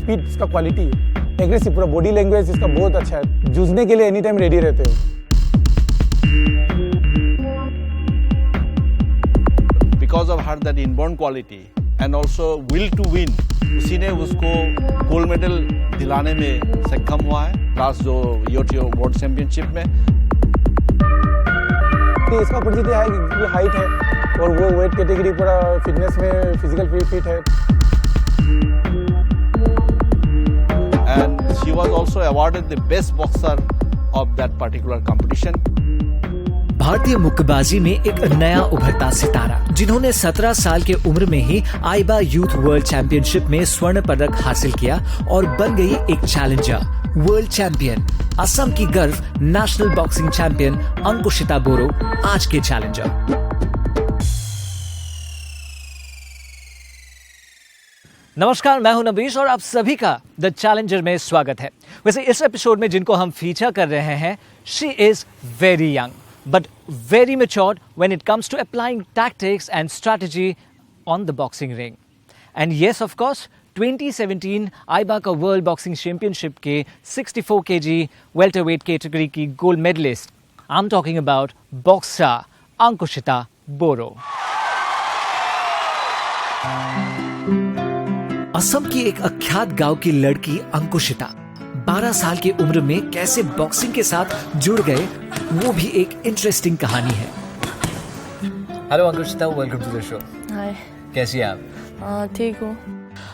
Speed, इसका quality है, aggressive, पूरा बॉडी लैंग्वेज इसका बहुत अच्छा है, जूझने के लिए एनी टाइम रेडी रहते हो। Because of her that inborn quality and also will to win, उसी ने उसको गोल्ड मेडल दिलाने में सक्षम हुआ है लास्ट जो यूरो वर्ल्ड चैंपियनशिप में। इसका परिस्थिति है कि हाइट है और वो वेट कैटेगरी पूरा फिटनेस में फिजिकल फिट है। And she was also awarded the best boxer of that particular competition. भारतीय मुक्केबाजी में एक नया उभरता सितारा जिन्होंने 17 साल के उम्र में ही आईबा यूथ वर्ल्ड चैंपियनशिप में स्वर्ण पदक हासिल किया और बन गई एक चैलेंजर, वर्ल्ड चैंपियन, असम की गर्व, नेशनल बॉक्सिंग चैंपियन अंकुशिता बोरो आज के चैलेंजर। नमस्कार, मैं हूं नबीश और आप सभी का द चैलेंजर में स्वागत है। वैसे इस एपिसोड में जिनको हम फीचर कर रहे हैं, she is very young but very matured when it comes to applying tactics and strategy on the boxing ring. And yes, of course, 2017 आईबा का वर्ल्ड बॉक्सिंग चैंपियनशिप के 64 kg welterweight कैटेगरी की gold medalist, I am talking about boxer Ankushita Boro. Assam की एक अख्यात गांव की लड़की अंकुशिता 12 साल की उम्र में कैसे बॉक्सिंग के साथ जुड़ गए, वो भी एक इंटरेस्टिंग कहानी है। Hello Ankushita, welcome to the show. Hi, कैसी हैं आप? ठीक हूँ।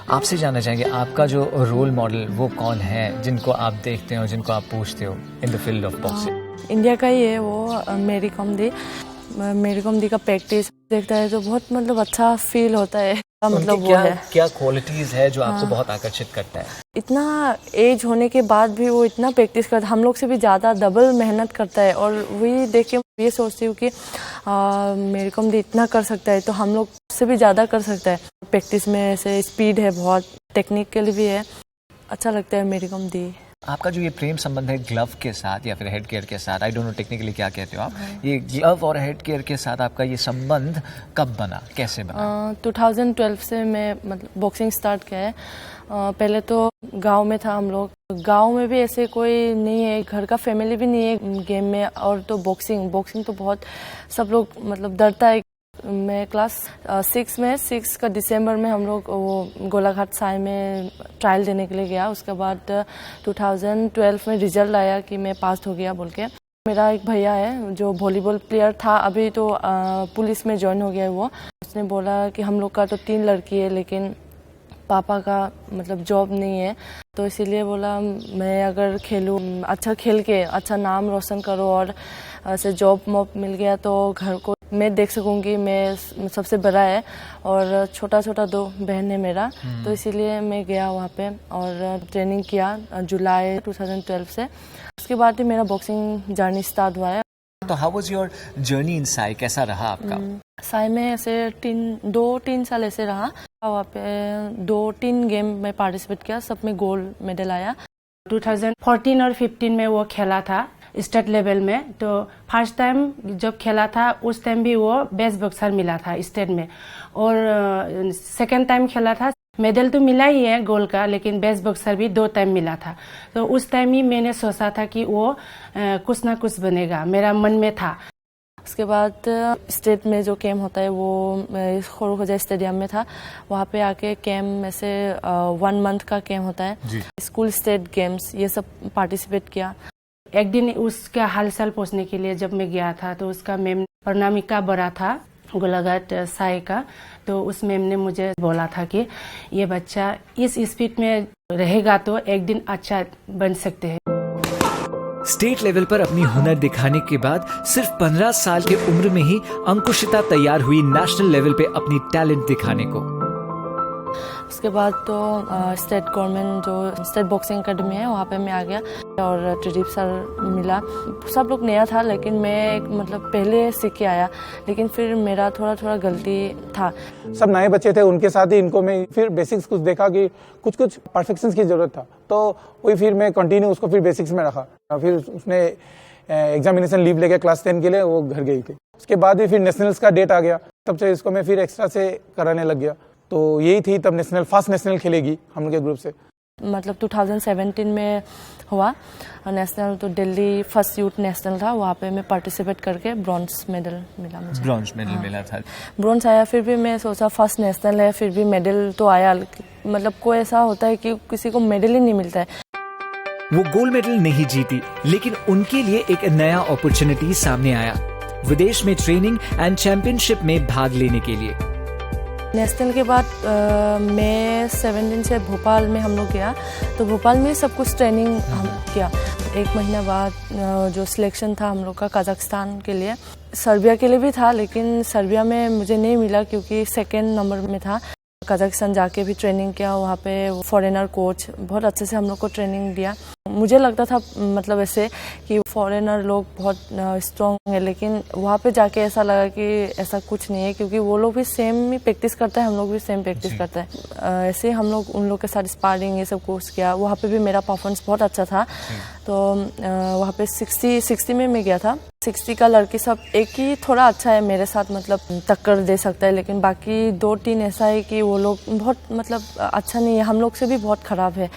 आपसे जानना चाहेंगे आपका जो रोल मॉडल वो कौन है जिनको आप देखते हो, जिनको आप पूछते हो in the field of boxing? India का ही है वो, मेरी कॉम दी का प्रैक्टिस देखता है तो बहुत मतलब अच्छा फील होता है। मतलब वो है, क्या क्वालिटीज है जो आपको बहुत आकर्षित करता है? इतना एज होने के बाद भी वो इतना प्रैक्टिस करता है, हम लोग से भी ज़्यादा डबल मेहनत करता है। और वही देख के ये सोचती हूँ कि मेरी कॉम दी इतना कर सकता है तो हम लोग से भी ज़्यादा कर सकता है। प्रैक्टिस में ऐसे स्पीड है, बहुत टेक्निकल भी है, अच्छा लगता है मेरी कॉम दी। आपका जो ये प्रेम संबंध है ग्लव के साथ या फिर हेड केयर के साथ, आई डोंट नो टेक्निकली क्या कहते हो आप, ये ग्लव और हेड केयर के साथ आपका ये संबंध कब बना, कैसे बना? 2012 से मैं मतलब बॉक्सिंग स्टार्ट किया है। पहले तो गांव में था हम लोग, गांव में भी ऐसे कोई नहीं है, घर का फैमिली भी नहीं है गेम में। और तो बॉक्सिंग तो बहुत सब लोग मतलब डरता है। मैं क्लास 6 का दिसंबर में हम लोग वो गोलाघाट साई में ट्रायल देने के लिए गया। उसके बाद 2012 में रिजल्ट आया कि मैं पास हो गया बोल के। मेरा एक भैया है जो वॉलीबॉल प्लेयर था, अभी तो पुलिस में ज्वाइन हो गया है वो। उसने बोला कि हम लोग का तो 3 लड़की है लेकिन पापा का मतलब जॉब नहीं है, तो इसीलिए बोला मैं अगर खेलूँ, अच्छा खेल के अच्छा नाम रोशन करो और ऐसे जॉब मिल गया तो घर को मैं देख सकूंगी। मैं सबसे बड़ा है और छोटा 2 बहन है मेरा, तो इसीलिए मैं गया वहाँ पे और ट्रेनिंग किया जुलाई 2012 से। उसके बाद ही मेरा बॉक्सिंग जर्नी स्टार्ट हुआ है। तो how was your journey in Sai, कैसा रहा आपका? साई में ऐसे 2-3 साल ऐसे रहा। वहाँ पे 2-3 गेम में पार्टिसिपेट किया, सब में गोल्ड मेडल आया। 2014 और 15 में वो खेला था स्टेट लेवल में। तो फर्स्ट टाइम जब खेला था उस टाइम भी वो बेस्ट बॉक्सर मिला था स्टेट में। और सेकेंड टाइम खेला था, मेडल तो मिला ही है गोल्ड का, लेकिन बेस्ट बॉक्सर भी 2 टाइम मिला था। तो उस टाइम ही मैंने सोचा था कि वो कुछ ना कुछ बनेगा, मेरा मन में था। उसके बाद स्टेट में जो कैम्प होता है वो खोरोखोजा स्टेडियम में था। वहाँ पे आके कैम्प में से 1 मंथ का कैम्प होता है, स्कूल स्टेट गेम्स ये सब पार्टिसिपेट किया। एक दिन उसका हालचाल पूछने के लिए जब मैं गया था तो उसका मैम प्रणामिका बड़ा था गोलाघाट साई का, तो उस मैम ने मुझे बोला था कि ये बच्चा इस स्पीड में रहेगा तो एक दिन अच्छा बन सकते हैं। स्टेट लेवल पर अपनी हुनर दिखाने के बाद सिर्फ 15 साल की उम्र में ही अंकुशिता तैयार हुई नेशनल लेवल पे अपनी टैलेंट दिखाने को। उसके बाद तो स्टेट गवर्नमेंट जो स्टेट बॉक्सिंग अकेडमी है वहाँ पे मैं आ गया और ट्रिदीप सर मिला। सब लोग नया था लेकिन मैं मतलब पहले सीख के आया, लेकिन फिर मेरा थोड़ा गलती था। सब नए बच्चे थे, उनके साथ ही इनको मैं फिर बेसिक्स कुछ देखा कि कुछ परफेक्शन की जरूरत था, तो वही फिर मैं कंटिन्यू उसको फिर बेसिक्स में रखा। फिर उसने एग्जामिनेशन लीव लेके क्लास 10 के लिए वो घर गई थी। उसके बाद भी फिर नेशनल्स का डेट आ गया, तब से इसको मैं फिर एक्स्ट्रा से कराने लग गया। तो यही थी तब नेशनल, फर्स्ट नेशनल खेलेगी हम लोग के ग्रुप से। मतलब 2017 में हुआ नेशनल, तो दिल्ली फर्स्ट यूथ नेशनल था, वहाँ पे मैं पार्टिसिपेट करके ब्रॉन्ज मेडल मिला मुझे। ब्रॉन्ज मेडल मिला था। ब्रॉन्ज आया, फिर भी मैं सोचा फर्स्ट नेशनल है, फिर भी मेडल तो आया। मतलब कोई ऐसा होता है कि किसी को मेडल ही नहीं मिलता है। वो गोल्ड मेडल नहीं जीती, लेकिन उनके लिए एक नया अपॉर्चुनिटी सामने आया, विदेश में ट्रेनिंग एंड चैंपियनशिप में भाग लेने के लिए। नेशनल के बाद मैं 17 से भोपाल में हम लोग गया, तो भोपाल में सब कुछ ट्रेनिंग हम किया। एक महीना बाद जो सिलेक्शन था हम लोग का कजाकिस्तान के लिए, सर्बिया के लिए भी था, लेकिन सर्बिया में मुझे नहीं मिला क्योंकि सेकेंड नंबर में था। कजाकिस्तान जाके भी ट्रेनिंग किया, वहाँ पे फॉरेनर कोच बहुत अच्छे से हम लोग को ट्रेनिंग दिया। मुझे लगता था मतलब ऐसे कि फॉरेनर लोग बहुत स्ट्रॉन्ग है, लेकिन वहाँ पे जाके ऐसा लगा कि ऐसा कुछ नहीं है, क्योंकि वो लोग भी सेम ही प्रैक्टिस करते हैं, हम लोग भी सेम प्रैक्टिस करते हैं। ऐसे हम लोग उन लोग के साथ स्पारिंग ये सब कुछ किया। वहाँ पे भी मेरा परफॉर्मेंस बहुत अच्छा था, तो वहाँ पे 60 में मैं गया था। 60 का लड़की सब एक ही थोड़ा अच्छा है मेरे साथ, मतलब टक्कर दे सकता है, लेकिन बाकी 2-3 ऐसा है कि वो लोग बहुत मतलब अच्छा नहीं है, हम लोग से भी बहुत ख़राब है।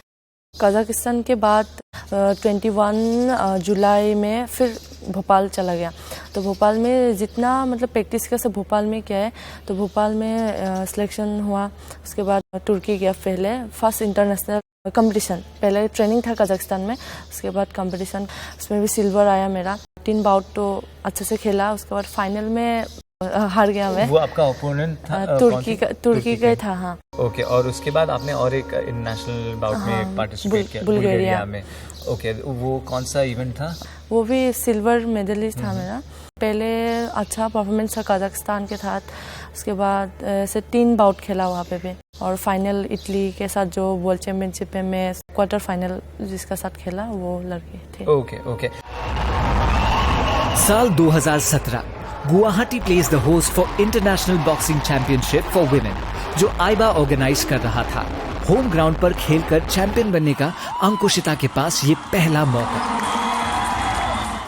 कजाकिस्तान के बाद 21 जुलाई में फिर भोपाल चला गया, तो भोपाल में जितना मतलब प्रैक्टिस किया सब भोपाल में किया है। तो भोपाल में सिलेक्शन हुआ, उसके बाद तुर्की गया पहले, फर्स्ट इंटरनेशनल कंपटीशन। पहले ट्रेनिंग था कजाकिस्तान में, उसके बाद कंपटीशन, उसमें भी सिल्वर आया मेरा। 3 बाउट तो अच्छे से खेला, उसके बाद फाइनल में हार गया मैं। वो आपका ओपोनेंट था? तुर्की का था, हाँ। ओके, और उसके बाद आपने और एक इंटरनेशनल बाउट में पार्टिसिपेट किया बुल्गारिया में। ओके, वो कौन सा इवेंट था? वो भी सिल्वर मेडलिस्ट था मेरा। पहले अच्छा परफॉर्मेंस था कजाकिस्तान के साथ, उसके बाद ऐसे 3 बाउट खेला वहाँ पे भी, और फाइनल इटली के साथ जो वर्ल्ड चैंपियनशिप में मैं क्वार्टर फाइनल जिसका साथ खेला वो लड़के थे। ओके। साल 2017 Guwahati place the host for international boxing championship for women, जो आइबा ऑर्गेनाइज कर रहा था। होम ग्राउंड पर खेलकर चैंपियन बनने का अंकुशिता के पास ये पहला मौका।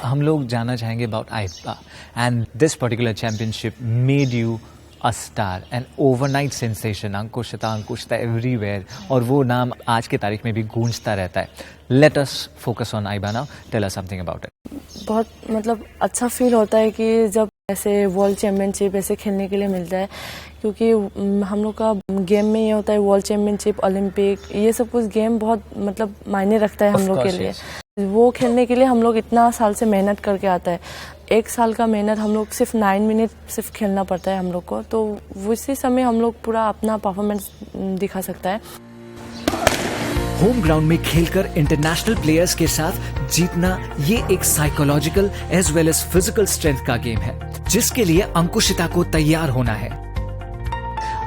हम लोग जानना चाहेंगे about AIBA, and this particular championship made you a star, an overnight sensation, Ankushita everywhere, और वो नाम आज के तारीख में भी गूंजता रहता है। Let us focus on आइबा now. Tell us something about it. बहुत मतलब अच्छा फील होता है कि जब ऐसे वर्ल्ड चैम्पियनशिप ऐसे खेलने के लिए मिलता है, क्योंकि हम लोग का गेम में ये होता है वर्ल्ड चैम्पियनशिप, ओलंपिक, ये सब कुछ गेम बहुत मतलब मायने रखता है हम लोग के लिए। वो खेलने के लिए हम लोग इतना साल से मेहनत करके आता है। 1 साल का मेहनत हम लोग सिर्फ 9 मिनट सिर्फ खेलना पड़ता है हम लोग को, तो उसी समय हम लोग पूरा अपना परफॉर्मेंस दिखा सकता है। होम ग्राउंड में खेलकर इंटरनेशनल प्लेयर्स के साथ जीतना ये एक psychological as well as physical strength का गेम है, जिसके लिए अंकुशिता को तैयार होना है।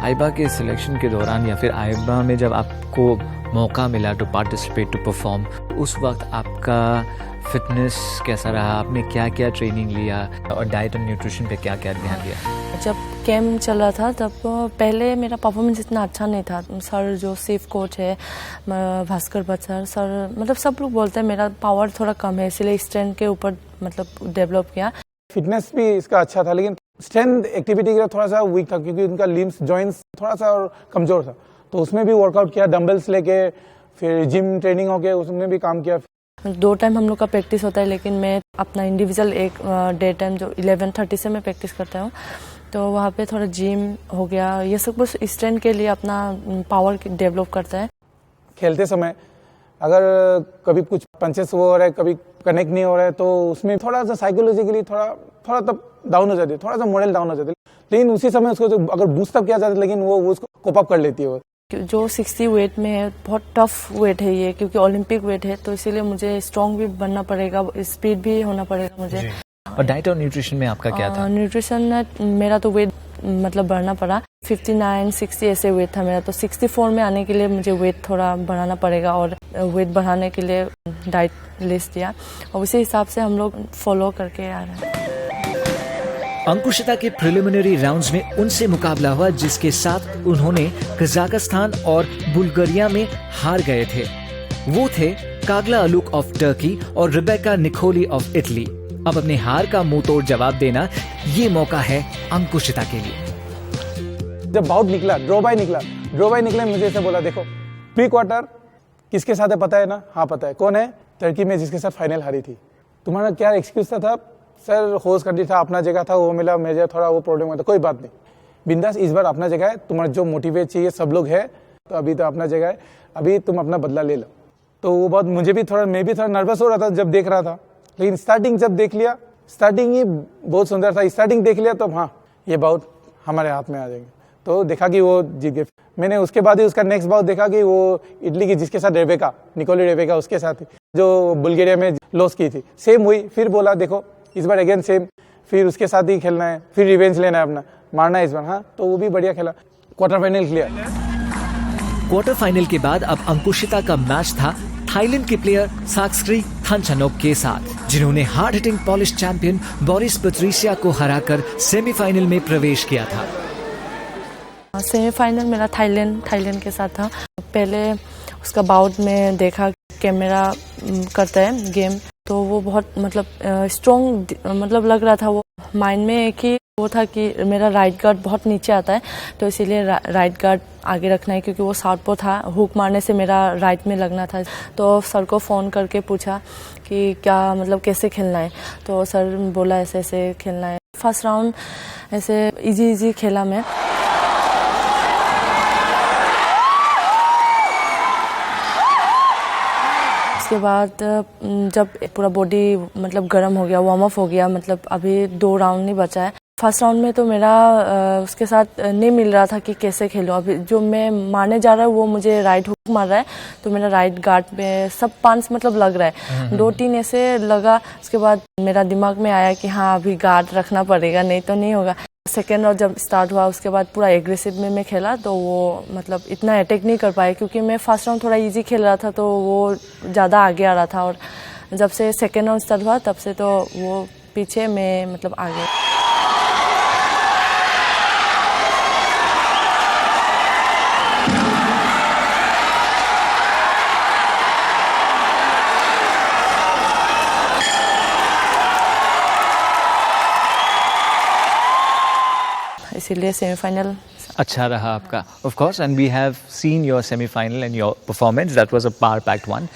आइबा के सिलेक्शन के दौरान या फिर आइबा में जब आपको मौका मिला टू पार्टिसिपेट, टू परफॉर्म, उस वक्त आपका फिटनेस कैसा रहा? आपने क्या क्या ट्रेनिंग लिया और डाइट और न्यूट्रिशन पे क्या क्या ध्यान दिया? जब कैम्प चल रहा था तब पहले मेरा परफॉर्मेंस इतना अच्छा नहीं था। सर जो सेफ कोच है भास्कर भट्ट सर, मतलब सब लोग बोलते हैं मेरा पावर थोड़ा कम है, इसलिए स्ट्रेंथ के ऊपर मतलब डेवलप किया। फिटनेस भी इसका अच्छा था, लेकिन स्ट्रेंथ एक्टिविटी का थोड़ा सा वीक था, क्योंकि उनका लिम्स जॉइंट्स थोड़ा सा और कमजोर था, तो उसमें भी वर्कआउट किया, डंबल्स लेके, फिर जिम ट्रेनिंग होके उसमें भी काम किया। 2 टाइम हम लोग का प्रैक्टिस होता है, लेकिन मैं अपना इंडिविजुअल एक डे टाइम जो 11:30 से मैं प्रैक्टिस करता हूँ, तो वहाँ पे थोड़ा जिम हो गया, ये सब कुछ स्ट्रेंथ के लिए अपना पावर डेवलप करता है। खेलते समय अगर कभी कुछ पंचेस हो रहा है, कभी कनेक्ट नहीं हो रहा है, तो उसमें थोड़ा सा साइकोलॉजिकली थोड़ा तब डाउन हो जाती है, थोड़ा सा मोरल डाउन हो जाती है, लेकिन उसी समय उसको अगर बूस्ट अप किया जाता है, लेकिन वो उसको कोप अप कर लेती है। वो जो 60 वेट में है बहुत टफ वेट है ये, क्योंकि ओलंपिक वेट है, तो इसीलिए मुझे स्ट्रॉन्ग भी बनना पड़ेगा, स्पीड भी होना पड़ेगा मुझे। और डाइट और न्यूट्रिशन में आपका क्या था? न्यूट्रिशन मेरा तो वेट मतलब बढ़ना पड़ा, 59-60 ऐसे वेट था मेरा, तो 64 में आने के लिए मुझे वेट थोड़ा बढ़ाना पड़ेगा, और वेट बढ़ाने के लिए डाइट लिस्ट दिया, और उसी हिसाब से हम लोग फॉलो करके आ रहे हैं। अंकुशिता के प्रिलिमिनरी राउंड्स में उनसे मुकाबला हुआ जिसके साथ उन्होंने कजाकिस्तान और बुल्गारिया में हार गए थे। वो थे कागला अलुक ऑफ टर्की और रिबेका निकोली ऑफ इटली। अब अपने हार का मुंह तोड़ जवाब देना ये मौका है अंकुशिता के लिए। जब बाउट निकला, ड्रॉ बाय निकला, मुझे ऐसे बोला, देखो प्री क्वार्टर किसके साथ है पता है ना? हाँ पता है। कौन है? टर्की में जिसके साथ फाइनल हारी थी। तुम्हारा क्या एक्सक्यूज था? सर होस्ट कंट्री था, अपना जगह था, वो मिला, मुझे थोड़ा वो प्रॉब्लम हुआ था। कोई बात नहीं, बिंदास, इस बार अपना जगह है, तुम्हारा जो मोटिवेट चाहिए सब लोग है, तो अभी तो अपना जगह है, अभी तुम अपना बदला ले लो। तो वो बहुत मैं भी थोड़ा नर्वस हो रहा था जब देख रहा था, लेकिन स्टार्टिंग जब देख लिया, स्टार्टिंग ही बहुत सुंदर था। स्टार्टिंग देख लिया तो हाँ ये बहुत हमारे हाथ में आ जाएंगे। तो देखा कि वो जीत गए। मैंने उसके बाद ही उसका नेक्स्ट बाउट देखा कि वो इटली की जिसके साथ निकोली रेबेका उसके साथ जो बुल्गारिया में लॉस की थी, सेम हुई। फिर बोला देखो इस बार अगेन सेम, फिर उसके साथ ही खेलना है, फिर रिवेंज लेना है, अपना मारना है इस बार। हाँ तो वो भी बढ़िया खेला, quarter final clear. Quarter final के बाद अब अंकुशिता का मैच था थाईलैंड के प्लेयर साक्सक्री थानचनोक के साथ, जिन्होंने hard hitting Polish champion Boris Patricia को हराकर सेमीफाइनल में प्रवेश किया था। सेमीफाइनल मेरा थाईलैंड के साथ था। पहले उसका बाउट में देखा कैमरा करता है गेम, तो वो बहुत मतलब स्ट्रॉन्ग मतलब लग रहा था। वो माइंड में एक ही वो था कि मेरा राइट गार्ड बहुत नीचे आता है, तो इसीलिए राइट गार्ड आगे रखना है, क्योंकि वो साउथपो था, हुक मारने से मेरा राइट में लगना था। तो सर को फ़ोन करके पूछा कि क्या मतलब कैसे खेलना है, तो सर बोला ऐसे ऐसे खेलना है। फर्स्ट राउंड ऐसे इजी खेला मैं। उसके बाद जब पूरा बॉडी मतलब गर्म हो गया, वार्म अप हो गया, मतलब अभी 2 राउंड नहीं बचा है। फर्स्ट राउंड में तो मेरा उसके साथ नहीं मिल रहा था कि कैसे खेलूं। अभी जो मैं मारने जा रहा हूँ वो मुझे राइट हुक मार रहा है, तो मेरा राइट गार्ड में सब पांच मतलब लग रहा है, 2-3 ऐसे लगा। उसके बाद मेरा दिमाग में आया कि हाँ अभी गार्ड रखना पड़ेगा, नहीं तो नहीं होगा। सेकेंड राउंड जब स्टार्ट हुआ उसके बाद पूरा एग्रेसिव में मैं खेला, तो वो मतलब इतना अटैक नहीं कर पाया, क्योंकि मैं फर्स्ट राउंड थोड़ा इजी खेल रहा था, तो वो ज़्यादा आगे आ रहा था। और जब से सेकेंड राउंड स्टार्ट हुआ तब से तो वो पीछे, मैं मतलब आगे। इसीलिए सेमीफाइनल अच्छा रहा आपका, of course, and we have seen your semifinal and your performance, that was a power packed one.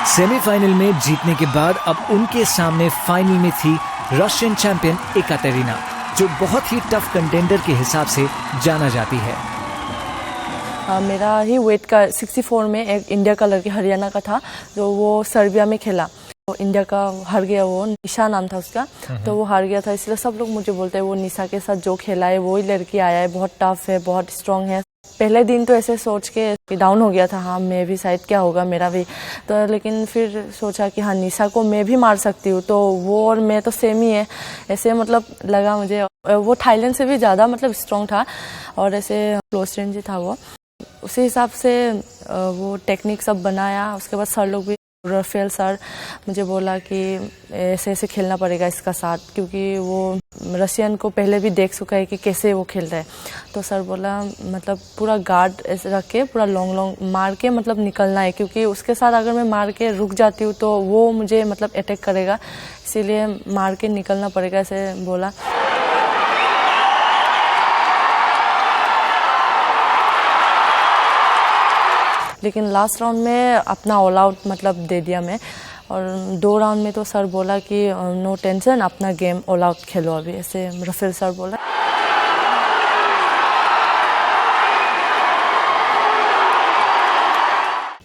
Semifinal में जीतने के बाद अब उनके सामने फाइनल में थी रशियन चैंपियन एकातेरिना, जो बहुत ही टफ कंटेंडर के हिसाब से जाना जाती है। मेरा ही वेट का 64 में एक इंडिया का लड़की हरियाणा का था, जो वो सर्बिया में खेला, तो इंडिया का हार गया। वो निशा नाम था उसका, तो वो हार गया था, इसलिए सब लोग मुझे बोलते हैं वो निशा के साथ जो खेला है वही लड़की आया है, बहुत टफ है, बहुत स्ट्रांग है। पहले दिन तो ऐसे सोच के डाउन हो गया था, हाँ मैं भी शायद क्या होगा मेरा भी, तो लेकिन फिर सोचा कि हाँ निशा को मैं भी मार सकती हूँ, तो वो और मैं तो सेम ही है, ऐसे मतलब लगा मुझे। वो थाईलैंड से भी ज़्यादा मतलब स्ट्रांग था और ऐसे क्लोज रेंज ही था वो। उसी हिसाब से वो टेक्निक सब बनाया। उसके बाद सर लोग भी, राफेल सर मुझे बोला कि ऐसे ऐसे खेलना पड़ेगा इसका साथ, क्योंकि वो रशियन को पहले भी देख चुका है कि कैसे वो खेल रहा है। तो सर बोला मतलब पूरा गार्ड ऐसे रख के पूरा लॉन्ग मार के मतलब निकलना है, क्योंकि उसके साथ अगर मैं मार के रुक जाती हूँ तो वो मुझे मतलब अटैक करेगा, इसीलिए मार के निकलना पड़ेगा, ऐसे बोला। लेकिन लास्ट राउंड में अपना ऑल आउट मतलब दे दिया मैं, और 2 राउंड में तो सर बोला कि नो टेंशन, अपना गेम ऑल आउट खेलो अभी, ऐसे राफेल सर बोला।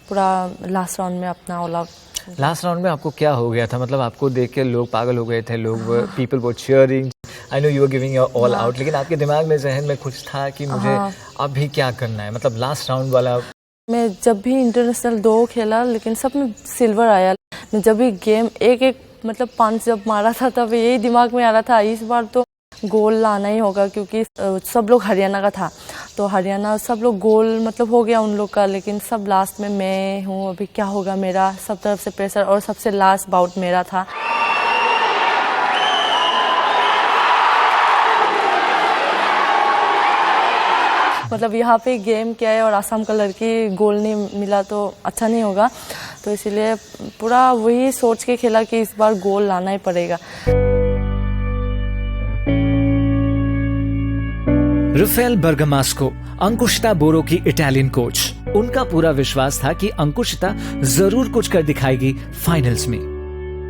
पूरा लास्ट राउंड में अपना ऑल आउट। लास्ट राउंड में आपको क्या हो गया था? मतलब आपको देख के लोग पागल हो गए थे, लोग people were cheering, I know you were giving your all out, लेकिन आपके दिमाग में, जहन में कुछ था कि मुझे अभी क्या करना है? मतलब लास्ट राउंड वाला। मैं जब भी इंटरनेशनल 2 खेला, लेकिन सब में सिल्वर आया। मैं जब भी गेम एक मतलब 5 जब मारा था, तब यही दिमाग में आ रहा था इस बार तो गोल लाना ही होगा, क्योंकि सब लोग हरियाणा का था, तो हरियाणा सब लोग गोल मतलब हो गया उन लोग का, लेकिन सब लास्ट में मैं हूँ, अभी क्या होगा मेरा, सब तरफ से प्रेशर, और सबसे लास्ट बाउट मेरा था। मतलब यहाँ पे गेम क्या है और आसाम का लड़की गोल नहीं मिला तो अच्छा नहीं होगा, तो इसीलिए पूरा वही सोच के खेला कि इस बार गोल लाना ही पड़ेगा। राफेल बर्गमास्को, अंकुशिता बोरो की इटालियन कोच। उनका पूरा विश्वास था कि अंकुशिता जरूर कुछ कर दिखाएगी फाइनल्स में।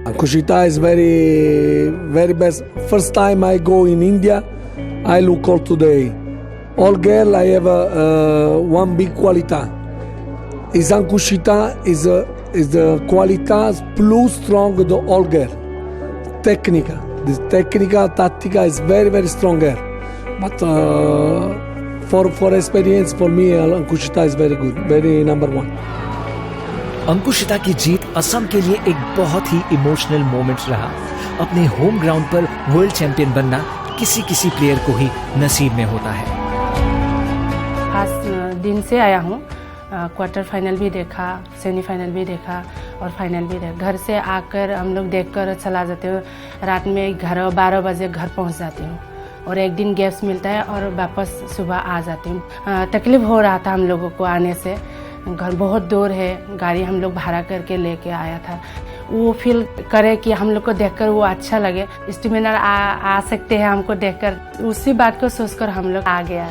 Ankushita is very best. First time I go in India, I look all today. All girl, I have one big quality. Is Ankushita is the quality plus strong the all girl. Technica, this technica, tattica is very stronger. But for experience, for me, Ankushita is very good, very number one. अंकुशिता की जीत असम के लिए एक बहुत ही emotional moment रहा। अपने home ground पर world champion बनना किसी प्लेयर को ही नसीब में होता है। खास दिन से आया हूँ, क्वार्टर फाइनल भी देखा, सेमीफाइनल भी देखा और फाइनल भी देखा। घर से आकर हम लोग देखकर चला जाते हो, रात में 11-12 बजे घर पहुँच जाती हूँ और एक दिन गैप्स मिलता है और वापस सुबह आ जाती हूँ। तकलीफ हो रहा था हम लोगों को आने से, घर बहुत दूर है, गाड़ी हम लोग भाड़ा करके लेके आया था। वो फील करे कि हम लोग को देखकर वो अच्छा लगे, स्टेमिनर आ सकते हैं हमको देखकर, उसी बात को सोचकर हम लोग आ गया।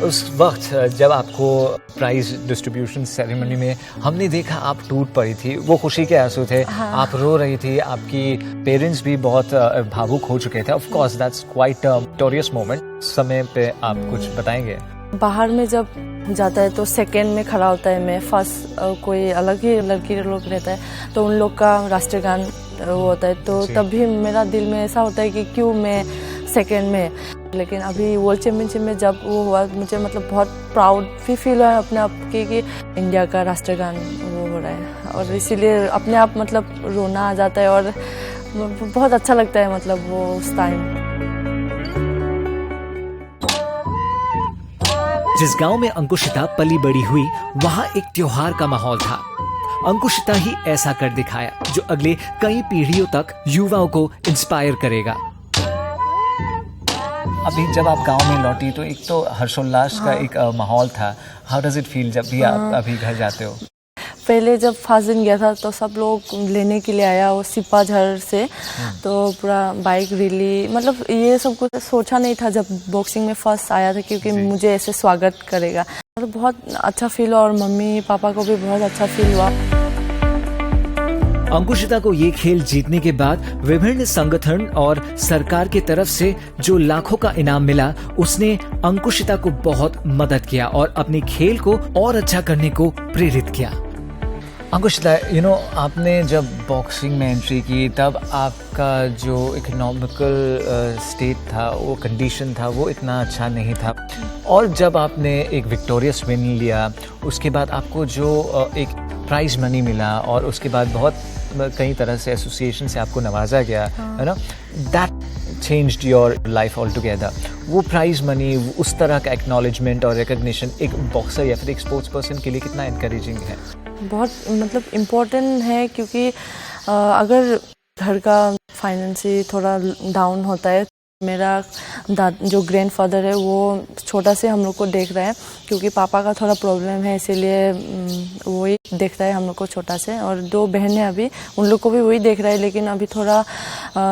उस वक्त जब आपको प्राइज डिस्ट्रीब्यूशन सेरेमनी में हमने देखा आप टूट पड़ी थी, वो खुशी के आंसू थे। हाँ। आप रो रही थी, आपकी पेरेंट्स भी बहुत भावुक हो चुके थे। Of course that's quite victorious moment. समय पे आप कुछ बताएंगे? बाहर में जब जाता है तो सेकंड में खड़ा होता है, मैं फर्स्ट कोई अलग ही लड़की लोग रहता है तो उन लोग का राष्ट्रगान वो होता है, तो तब भी मेरा दिल में ऐसा होता है कि क्यों मैं सेकंड में। लेकिन अभी वर्ल्ड चैम्पियनशिप में जब वो हुआ, मुझे मतलब बहुत प्राउड भी फील हुआ अपने आप के कि इंडिया का राष्ट्रगान वो हो रहा है, और इसीलिए अपने आप मतलब रोना आ जाता है और बहुत अच्छा लगता है मतलब वो उस टाइम। जिस गांव में अंकुशिता पली बड़ी हुई, वहां एक त्योहार का माहौल था। अंकुशिता ही ऐसा कर दिखाया जो अगले कई पीढ़ियों तक युवाओं को इंस्पायर करेगा। अभी जब आप गांव में लौटी तो एक तो हर्षोल्लास का एक माहौल था। हाउ डज इट फील जब भी आप अभी घर जाते हो? पहले जब फर्स्ट दिन गया था तो सब लोग लेने के लिए आया वो सिपाझर से, तो पूरा बाइक रैली, मतलब ये सब कुछ सोचा नहीं था जब बॉक्सिंग में फर्स्ट आया था क्योंकि मुझे ऐसे स्वागत करेगा, और बहुत अच्छा फील हुआ और मम्मी पापा को भी बहुत अच्छा फील हुआ। अंकुशिता को ये खेल जीतने के बाद विभिन्न संगठन और सरकार की तरफ से जो लाखों का इनाम मिला, उसने अंकुशिता को बहुत मदद किया और अपने खेल को और अच्छा करने को प्रेरित किया। अंकुशिता, आपने जब बॉक्सिंग में एंट्री की तब आपका जो इकोनॉमिकल स्टेट था, वो कंडीशन था, वो इतना अच्छा नहीं था, और जब आपने एक विक्टोरियस विन लिया उसके बाद आपको जो एक प्राइज मनी मिला और उसके बाद बहुत कई तरह से एसोसिएशन से आपको नवाजा गया, है ना, that changed your life all together. वो प्राइज मनी, उस तरह का एक्नॉलेजमेंट और रिकग्निशन एक बॉक्सर या फिर एक स्पोर्ट्स पर्सन के लिए कितना एनकरेजिंग है? बहुत मतलब इम्पोर्टेंट है, क्योंकि अगर घर का फाइनेंशियली थोड़ा डाउन होता है, मेरा जो ग्रैंडफादर है वो छोटा से हम लोग को देख रहा है, क्योंकि पापा का थोड़ा प्रॉब्लम है, इसीलिए वही देख रहा है हम लोग को छोटा से, और 2 बहन है अभी, उन लोग को भी वही देख रहा है। लेकिन अभी थोड़ा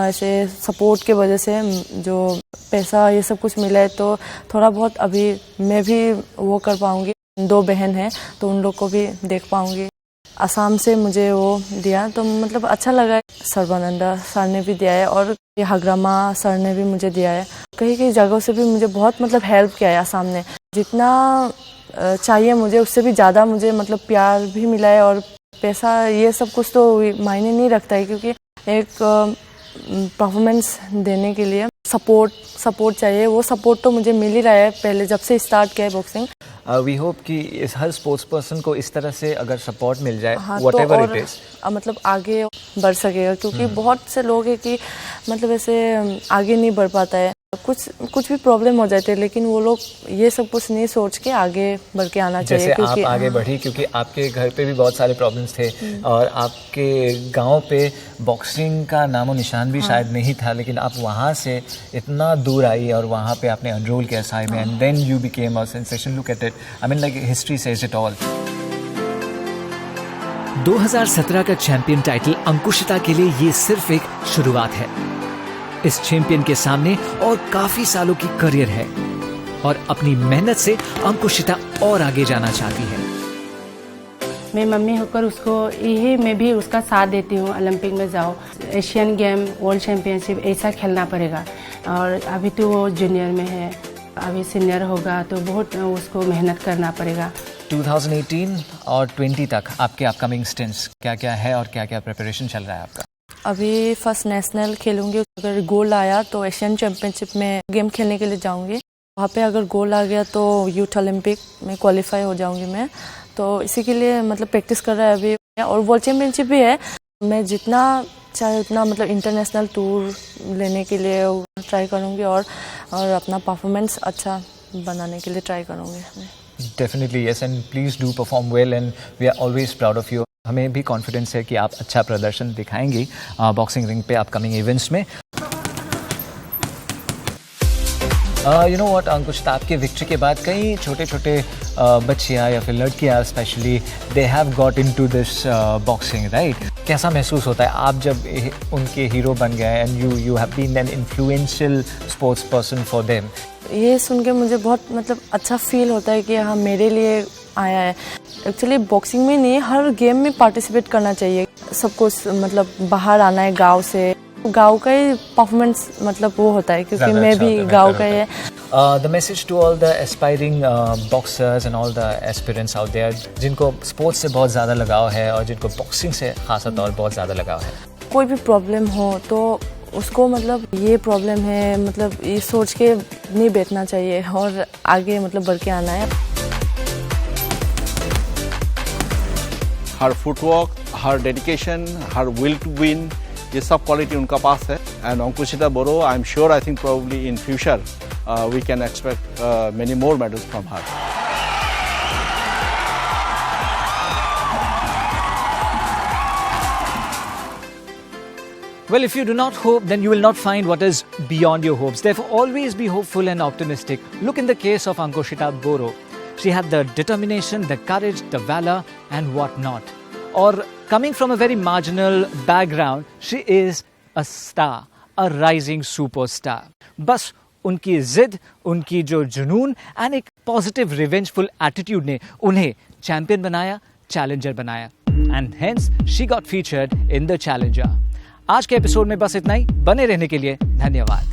ऐसे सपोर्ट के वजह से जो पैसा ये सब कुछ मिला है तो थोड़ा बहुत अभी मैं भी वो कर पाऊँगी। 2 बहन हैं तो उन लोग को भी देख पाऊँगी। असम से मुझे वो दिया तो मतलब अच्छा लगा। सर्बानंदा सर ने भी दिया है और हाग्रामा सर ने भी मुझे दिया है। कई जगहों से भी मुझे बहुत मतलब हेल्प किया है असम ने। जितना चाहिए मुझे उससे भी ज़्यादा मुझे मतलब प्यार भी मिला है, और पैसा ये सब कुछ तो मायने नहीं रखता है, क्योंकि एक परफॉर्मेंस देने के लिए सपोर्ट चाहिए। वो सपोर्ट तो मुझे मिल ही रहा है पहले जब से स्टार्ट किया है बॉक्सिंग। वी होप कि इस हर स्पोर्ट्स पर्सन को इस तरह से अगर सपोर्ट मिल जाए, व्हाटएवर इट इज, मतलब आगे बढ़ सकेगा, क्योंकि बहुत से लोग हैं कि मतलब ऐसे आगे नहीं बढ़ पाता है, कुछ भी प्रॉब्लम हो जाती है, लेकिन वो लोग ये सब कुछ नहीं सोच के आगे बढ़ के आना चाहिए। जैसे आप आगे बढ़ी, क्योंकि आपके घर पे भी बहुत सारे प्रॉब्लम्स थे और आपके गांव पे बॉक्सिंग का नामो निशान भी शायद नहीं था, लेकिन आप वहाँ से इतना दूर आई और वहाँ पे आपने एनरोल किया साई में, and then you became a sensation. Look at it, I mean like history says it all. 2017 का चैंपियन टाइटल अंकुशिता के लिए ये सिर्फ एक शुरुआत है। इस चैंपियन के सामने और काफी सालों की करियर है और अपनी मेहनत से अंकुशिता और आगे जाना चाहती है। मैं मम्मी होकर उसको यही मैं भी उसका साथ देती हूँ। ओलंपिक में जाओ, एशियन गेम, वर्ल्ड चैंपियनशिप ऐसा खेलना पड़ेगा। और अभी तो वो जूनियर में है, अभी सीनियर होगा तो बहुत उसको मेहनत करना पड़ेगा। 2018 और 20 तक आपके अपकमिंग स्टिंट्स क्या क्या है और क्या क्या प्रिपरेशन चल रहा है आपका? अभी फर्स्ट नेशनल खेलूंगी, अगर गोल आया तो एशियन चैम्पियनशिप में गेम खेलने के लिए जाऊंगी। वहाँ पे अगर गोल आ गया तो यूथ ओलंपिक में क्वालिफाई हो जाऊंगी मैं। तो इसी के लिए मतलब प्रैक्टिस कर रहा है अभी। और वर्ल्ड चैम्पियनशिप भी है, मैं जितना चाहे उतना मतलब इंटरनेशनल टूर लेने के लिए ट्राई करूंगी और अपना परफॉर्मेंस अच्छा बनाने के लिए ट्राई करूंगी। Definitely yes, and please do perform well and we are always proud of you. हमें भी कॉन्फिडेंस है कि आप अच्छा प्रदर्शन दिखाएंगी बॉक्सिंग रिंग पे अपकमिंग इवेंट्स में। यू नो व्हाट अंकुशिता, आपके विक्ट्री के बाद कई छोटे छोटे बच्चियाँ या फिर लड़कियाँ specially they have got into this boxing, right? कैसा महसूस होता है आप जब उनके हीरो बन गए and you have been an influential sports person for them? ये सुन के मुझे बहुत मतलब अच्छा फील होता है कि हाँ मेरे लिए आया है। एक्चुअली बॉक्सिंग में नहीं, हर गेम में पार्टिसिपेट करना चाहिए। सबको मतलब बाहर आना है गांव से, गांव का ही परफॉर्मेंस मतलब वो होता है क्योंकि मैं भी गांव का ही है। The message to all the aspiring boxers and all the aspirants out there जिनको स्पोर्ट्स से बहुत ज़्यादा लगाव है और जिनको बॉक्सिंग से खासा तौर बहुत ज़्यादा लगाव है, कोई भी प्रॉब्लम हो तो उसको मतलब ये प्रॉब्लम है मतलब ये सोच के नहीं बैठना चाहिए और आगे मतलब बढ़ के आना है। हर फुटवर्क, हर डेडिकेशन, हर विल टू विन, ये सब क्वालिटी उनका पास है। And Ankushita Boro, I am sure, I think probably in future we can expect many more medals from her. Well, if you do not hope, then you will not find what is beyond your hopes. Therefore, always be hopeful and optimistic. Look in the case of Ankushita Boro. She had the determination, the courage, the valor, and what not. Or coming from a very marginal background, she is a star, a rising superstar. बस उनकी जिद, उनकी जो जुनून and एक positive revengeful attitude ने उन्हें champion बनाया, चैलेंजर बनाया. And hence, she got featured in the Challenger. आज के एपिसोड में बस इतना ही। बने रहने के लिए धन्यवाद।